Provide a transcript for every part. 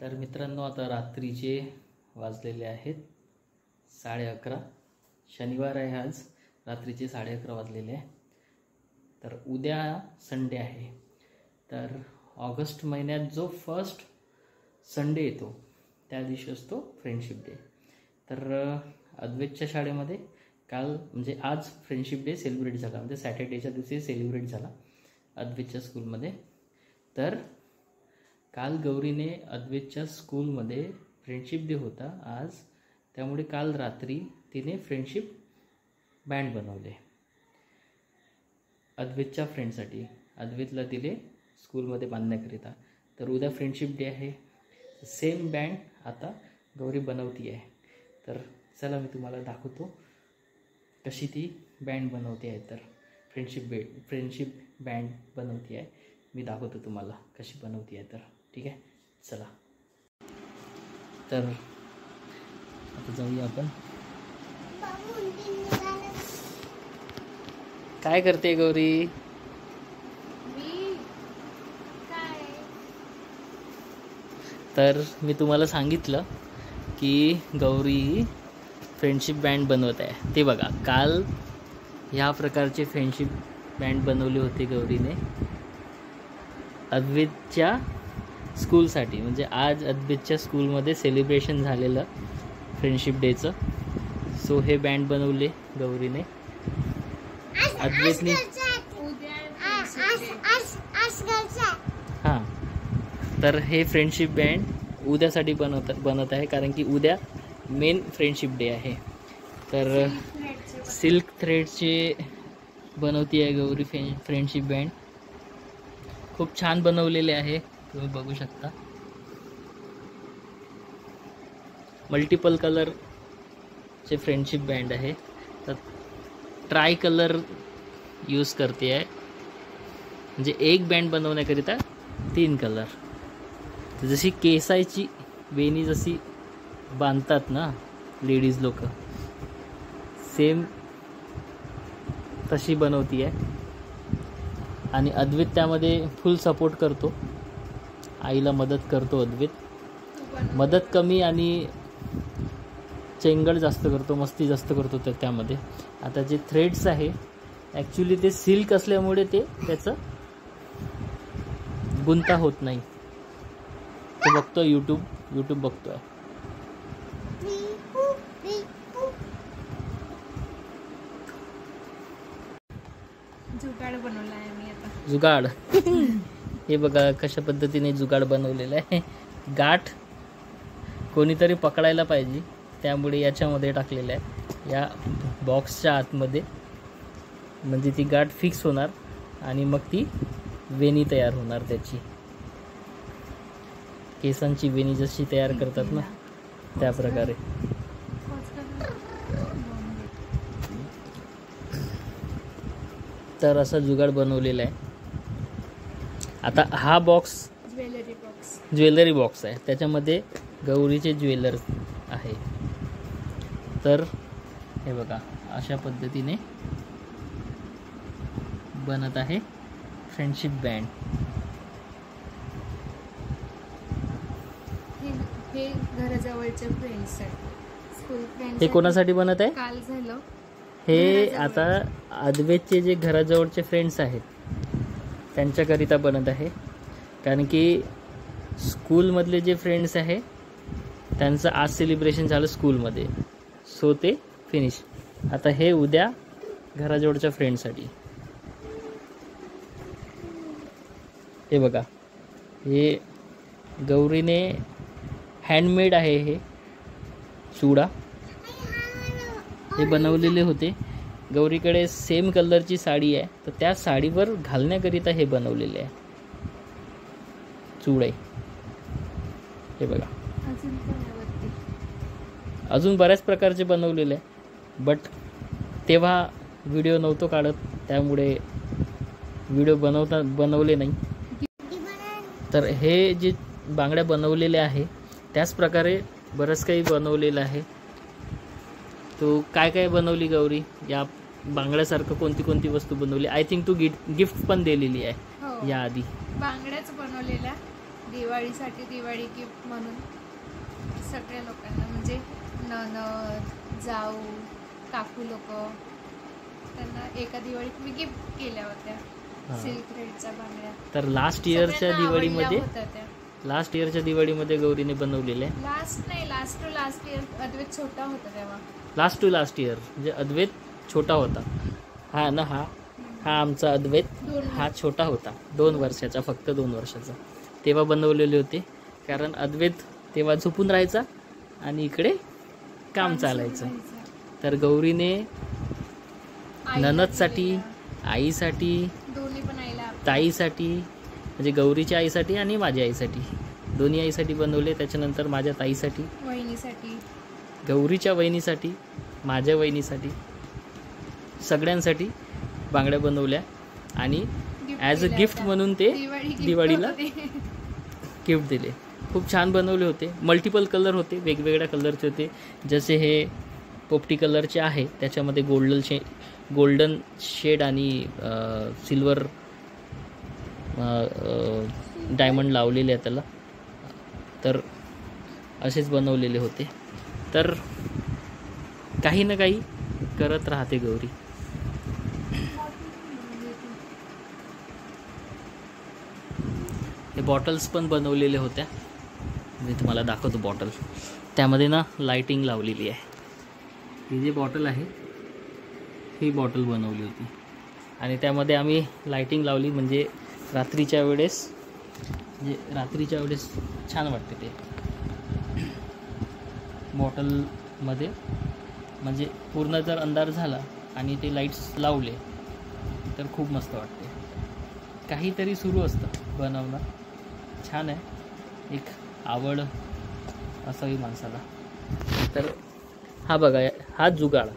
तर मित्रांनो, आता रात्रीचे वाजलेले आहेत 11:30. शनिवार आहे आज. रात्रीचे 11:30 वाजलेले आहे. तर उद्या संडे आहे. तर ऑगस्ट महिन्यात जो फर्स्ट संडे येतो त्या दिवशी असतो फ्रेंडशिप डे. तर अद्वैतच्या शाळेमध्ये काल म्हणजे आज फ्रेंडशिप डे सेलिब्रेट झाला, म्हणजे सॅटर्डेच्या दिवशी सेलिब्रेट झाला अद्वैतच्या स्कूलमध्ये. तर काल गौरीने अद्वैतच्या स्कूलमध्ये फ्रेंडशिप डे होता आज, त्यामुळे काल रात्री तिने फ्रेंडशिप बँड बनवले अद्वैतच्या फ्रेंडसाठी. अद्वैतला दिले स्कूलमध्ये बांधण्याकरिता. तर उद्या फ्रेंडशिप डे आहे. सेम बँड आता गौरी बनवती आहे. तर चला मी तुम्हाला दाखवतो कशी ती बँड बनवते आहे. तर फ्रेंडशिप बँड बनवती आहे. मी दाखवतो तुम्हाला कशी बनवती आहे. तर ठीक आहे, चला. तर आता जाऊया आपण. काय करते गौरी? तर मी तुम्हाला सांगितलं की गौरी फ्रेंडशिप बँड बनवत आहे. ते बघा, काल ह्या प्रकारचे फ्रेंडशिप बँड बनवले होते गौरीने अद्वैतच्या स्कूलसाठी. म्हणजे आज अद्वैतच्या स्कूलमध्ये सेलिब्रेशन झालेलं फ्रेंडशिप डेचं. सो हे बँड बनवले गौरीने. अद्वैतने हां, तर हे फ्रेंडशिप बँड उद्यासाठी बनत आहे, कारण की उद्या मेन फ्रेंडशिप डे आहे. तर सिल्क थ्रेडचे बनवती आहे गौरी फ्रेंडशिप बँड. खूप छान बनवलेले आहे, तुम्ही बघू शकता. मल्टिपल कलरचे फ्रेंडशिप बँड आहे. तर ट्राय कलर यूज करते आहे, म्हणजे एक बँड बनवण्याकरिता 3 कलर. जशी केसाची वेणी जशी बांधतात ना लेडीज लोक, सेम तशी बनवती आहे. आणि अद्वैत त्यामध्ये फुल सपोर्ट करतो, आईला मदत करतो अद्वैत. मदत कमी आणि चेंगड जास्त करतो, मस्ती जास्त करतो. तर त्यामध्ये आता जे थ्रेड्स आहे ॲक्च्युली ते सिल्क असल्यामुळे ते त्याचं गुंता होत नाही. तो बघतो यूट्यूब बघतोय. जुगाड बनवला आहे मी आता. जुगाड हे बघा कशा पद्धतीने जुगाड बनवलेला आहे. गाठ कोणीतरी पकडायला पाहिजे, त्यामुळे याच्यामध्ये टाकलेलं आहे या बॉक्सच्या आतमध्ये. म्हणजे ती गाठ फिक्स होणार आणि मग ती वेणी तयार होणार त्याची. केसांची वेणी जशी तयार करतात ना त्या प्रकारे. तर असा जुगाड बनवलेला आहे. आता हा बॉक्स ज्वेलरी बॉक्स आहे, त्याच्यामध्ये गौरीचे ज्वेलर्स आहे. तर हे बघा अशा पद्धतीने बनत आहे फ्रेंडशिप बँड. हे घराजवळच्या फ्रेंड्ससाठी, स्कूल फ्रेंड्स. हे कोणासाठी बनत आहे? काल झालं हे आता अद्वैतचे जे घराजवळचे फ्रेंड्स आहेत त्यांच्याकरिता बनत आहे. कारण की स्कूलमधले जे फ्रेंड्स आहे त्यांचं आज सेलिब्रेशन झालं स्कूलमध्ये, सो ते फिनिश. आता हे उद्या घराजवळच्या फ्रेंडसाठी. हे बघा, हे गौरीने हँडमेड आहे. हे चुडा हे बनवलेले होते. गौरीकडे सेम कलरची साडी आहे, तर त्या साडीवर घालण्याकरिता हे बनवलेले आहे चुडे. हे बघा, अजून बऱ्याच प्रकारचे बनवलेले आहे, बट तेव्हा व्हिडिओ नव्हतो काढत, त्यामुळे व्हिडिओ बनवले नाही. तर हे जे बांगड्या बनवलेल्या आहे त्याच प्रकारे बरंच काही बनवलेलं आहे. तो काय काय बनवली गौरी? या बांगड्यासारखं कोणती वस्तू बनवली? आय थिंक तू गिफ्ट पण दिलेली आहे. हो, या आधी बांगड्याच बनवलेल्या. दिवाळीसाठी दिवाळी गिफ्ट म्हणून सगळ्या लोकांना, म्हणजे नणद, जाऊ, काकू लोक, त्यांना एका दिवाळीत मी गिफ्ट केल्या होत्या सिल्क थ्रेडच्या बांगड्या. तर लास्ट इयरच्या दिवाळीमध्ये होत्या त्या. लास्ट इयरच्या दिवाळीमध्ये गौरीने बनवलेल्या. लास्ट टू लास्ट इयर अद्वैत छोटा होता तेव्हा. लास्ट टू लास्ट इयर म्हणजे अद्वैत छोटा होता. हा ना, हा आमचा अद्वैत, हा छोटा होता, 2 वर्षाचा, फक्त 2 वर्षाचा. तेव्हा बनवलेले होते, कारण अद्वैत तेव्हा झोपून राहायचा आणि इकडे काम चालायचं. तर गौरीने ननदसाठी, आईसाठी, दोन्ही पण आईला, ताईसाठी, म्हणजे गौरीच्या आईसाठी आणि माझ्या आईसाठी, दोन्ही आईसाठी बनवले. त्याच्यानंतर माझ्या ताईसाठी, वहिनीसाठी, गौरीच्या वहिनीसाठी, माझ्या वहिनीसाठी, सगळ्यांसाठी बांगड्या बनवल्या आणि ॲज अ गिफ्ट म्हणून ते दिवाळीला गिफ्ट दिले. खूप छान बनवले होते. मल्टिपल कलर होते, वेगवेगळ्या कलरचे होते. जसे हे पोपटी कलरचे आहे, त्याच्यामध्ये गोल्डन शेड आणि सिल्वर डायमंड लावलेले आहे त्याला. तर असेच बनवलेले होते. तर काही ना काही करत राहते गौरी. हे बॉटल्स पण बनवलेले होत्या, मी तुम्हाला दाखवतो बॉटल. त्यामध्ये ना लाइटिंग लावलेली आहे. ही जी बॉटल आहे ही बॉटल बनवली होती आणि त्यामध्ये आम्ही लाइटिंग लावली, म्हणजे रात्रीच्या वेळेस छान वाटते ते बॉटलमध्ये. म्हणजे पूर्ण जर अंधार झाला आणि ते लाईट्स लावले तर खूप मस्त वाटते. काहीतरी सुरू असतं बनवणं. छान आहे, एक आवड असावी माणसाला. तर हा बघा, हा जुगाड,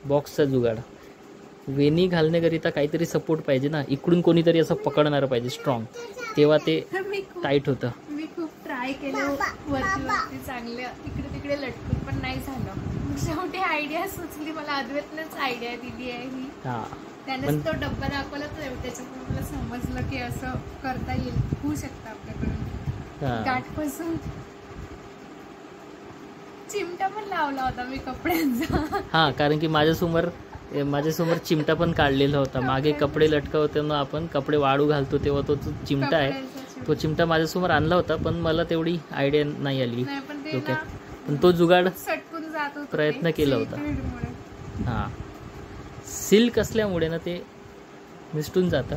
बॉक्सचा जुगाड. वेणी घालण्याकरिता काहीतरी सपोर्ट पाहिजे ना, इकडून कोणीतरी असं पकडणारं पाहिजे स्ट्रॉंग, तेव्हा ते टाईट होतं. मी खूप ट्राय केलं वरती चांगलं इकडे तिकडे लटकून, पण नाही झालं. शेवटी आयडिया सुचली मला, अद्वैतनेच आयडिया दिली आहे ही. त्यानेच तो डब्बा दाखवला, तर त्याच्यामुळे मला समजलं की असं करता येईल, होऊ शकतं आपल्याकडून. गाठपासून चिमटा पण लावला होता मी कपड्यांचा. कारण की माझ्यासमोर चिमटा पण काढलेला होता. मागे कपडे लटकवते ना आपण, कपडे वाळू घालतो तेव्हा तो चिमटा आहे, तो चिमटा माझ्यासमोर आणला होता, पण मला तेवढी आयडिया नाही आली डोक्यात. पण तो जुगाड प्रयत्न केला होता. सिल्क असल्यामुळे ना ते मिसटून जातं.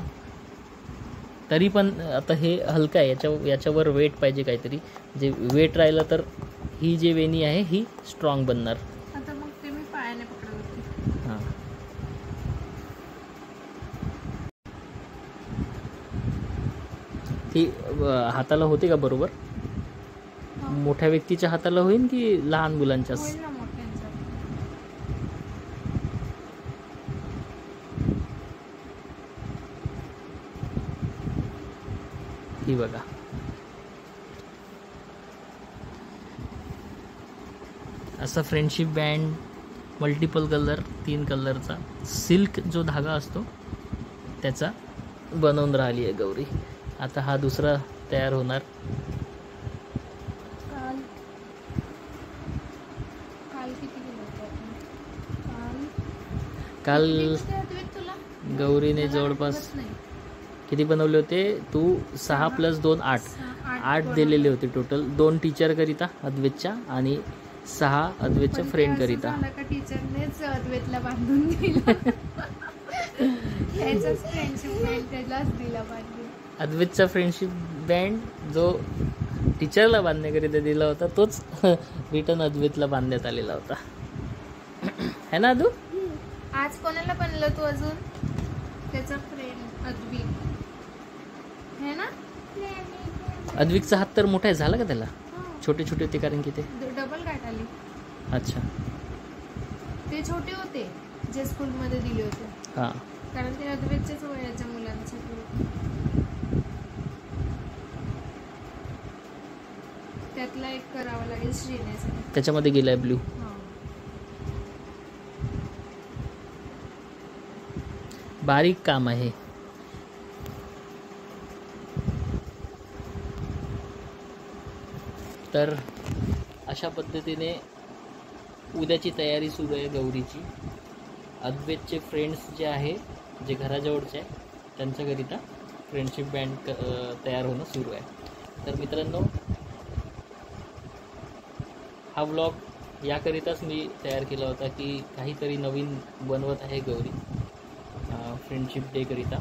तरी पण आता हे हलका आहे, याच्यावर वेट पाहिजे काहीतरी. जे वेट राहिलं तर ही जी वेणी आहे ही स्ट्रॉंग बनणार. आता मग ते मी पायाने पकडत होते. ती हाताला होते का बरोबर? मोठ्या व्यक्तीच्या हाताला होईल की लहान मुलांच्या? ही बघा, असा फ्रेंडशिप बँड, मल्टिपल कलर, 3 कलरचा सिल्क जो धागा असतो त्याचा बनवून राहिली आहे गौरी. आता हा दुसरा तयार होणार. काल गौरीने जवळपास किती बनवले होते? तू 6 + 2 8 दिलेले होते टोटल. 2 टीचर करिता अद्वैतच्या आणि 6 अद्वैतच्या फ्रेंड करिता. टीचरनेच अद्वैतला बांधून दिला. अद्वैतचा फ्रेंडशिप बँड जो टीचरला बांधण्याकरिता दिला होता तोच रिटर्न अद्वैतला बांधण्यात आलेला होता. है ना अदू? आज कोणाला बनलं तू अजून? त्याचा फ्रेंड अद्वैत है ना. अद्वैतचा हात तर मोठा झाला का त्याला? छोटे छोटे होते कारण की ते डबल गाठ आली. अच्छा, ते छोटे होते जे स्कूलमध्ये दिले होते. कारण ते अद्वैतच्याच वयाच्या मुलांसाठी. त्यातला एक करावा लागेल श्रीनेसाठी. त्याच्यामध्ये गेलाय ब्ल्यू. बारीक काम आहे. तर अशा पद्धतीने उद्याची तयारी सुरू आहे गौरीची. अद्वैतचे फ्रेंड्स जे आहे, जे घराजवळचे आहे, त्यांच्याकरिता फ्रेंडशिप बँड तयार होणं सुरू आहे. तर मित्रांनो, हा व्लॉग याकरिताच मी तयार केला होता की काहीतरी नवीन बनवत आहे गौरी फ्रेंडशिप डेकरिता.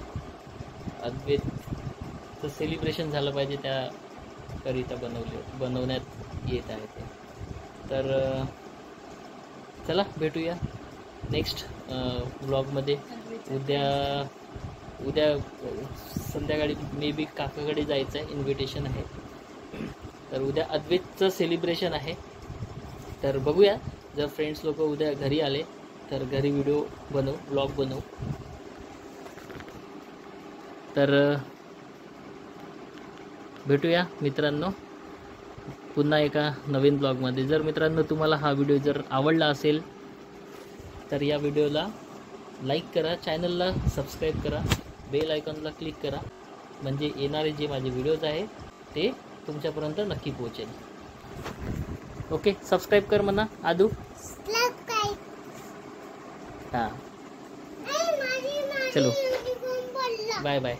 अद्वैतचं सेलिब्रेशन झालं पाहिजे त्याकरिता बनवण्यात येत आहे ते. तर चला भेटूया नेक्स्ट व्लॉगमध्ये. उद्या संध्याकाळी मे बी काकाकडे जायचं आहे, इन्व्हिटेशन आहे. तर उद्या अद्वैतचं सेलिब्रेशन आहे. तर बघूया, जर फ्रेंड्स लोक उद्या घरी आले तर घरी व्हिडिओ बनवू, ब्लॉग बनवू. तर भेटूया मित्रांनो पुन्हा एका नवीन ब्लॉगमध्ये. जर मित्रांनो तुम्हाला हा व्हिडिओ जर आवडला असेल तर या व्हिडिओला लाईक करा, चॅनलला सबस्क्राईब करा, बेल आयकॉनला क्लिक करा, म्हणजे येणारे जे माझे व्हिडिओज आहे ते तुमच्यापर्यंत नक्की पोहोचेल. ओके, सबस्क्राईब कर म्हणा आदू. हां, चलो बाय बाय.